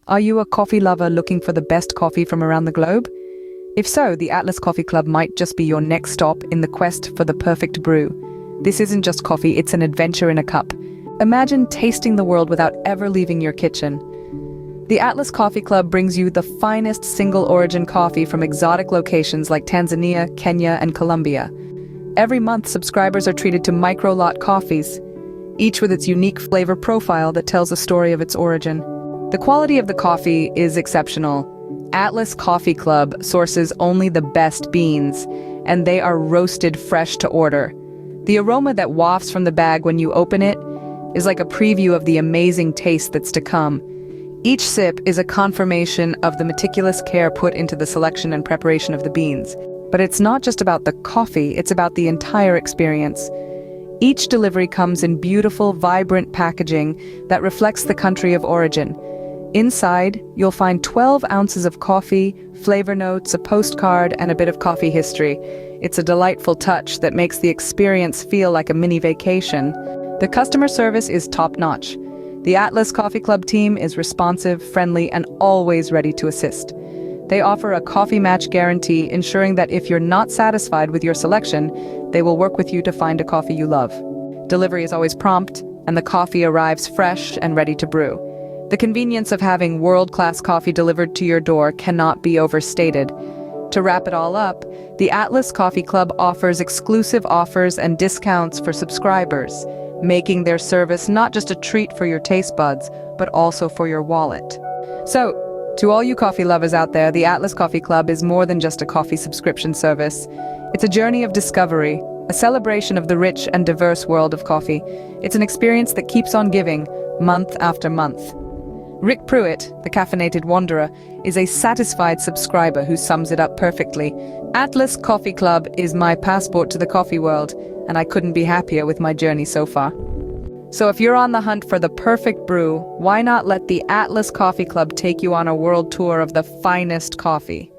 Are you a coffee lover looking for the best coffee from around the globe? If so, the Atlas Coffee Club might just be your next stop in the quest for the perfect brew. This isn't just coffee, it's an adventure in a cup. Imagine tasting the world without ever leaving your kitchen. The Atlas Coffee Club brings you the finest single-origin coffee from exotic locations like Tanzania, Kenya, and Colombia. Every month, subscribers are treated to micro-lot coffees, each with its unique flavor profile that tells a story of its origin. The quality of the coffee is exceptional. Atlas Coffee Club sources only the best beans, and they are roasted fresh to order. The aroma that wafts from the bag when you open it is like a preview of the amazing taste that's to come. Each sip is a confirmation of the meticulous care put into the selection and preparation of the beans. But it's not just about the coffee, it's about the entire experience. Each delivery comes in beautiful, vibrant packaging that reflects the country of origin. Inside, you'll find 12 ounces of coffee, flavor notes, a postcard, and a bit of coffee history. It's a delightful touch that makes the experience feel like a mini vacation. The customer service is top-notch. The Atlas Coffee Club team is responsive, friendly, and always ready to assist. They offer a coffee match guarantee, ensuring that if you're not satisfied with your selection, they will work with you to find a coffee you love. Delivery is always prompt, and the coffee arrives fresh and ready to brew. The convenience of having world-class coffee delivered to your door cannot be overstated. To wrap it all up, the Atlas Coffee Club offers exclusive offers and discounts for subscribers, making their service not just a treat for your taste buds, but also for your wallet. So, to all you coffee lovers out there, the Atlas Coffee Club is more than just a coffee subscription service. It's a journey of discovery, a celebration of the rich and diverse world of coffee. It's an experience that keeps on giving, month after month. Rick Pruitt, the Caffeinated Wanderer, is a satisfied subscriber who sums it up perfectly. Atlas Coffee Club is my passport to the coffee world, and I couldn't be happier with my journey so far. So if you're on the hunt for the perfect brew, why not let the Atlas Coffee Club take you on a world tour of the finest coffee?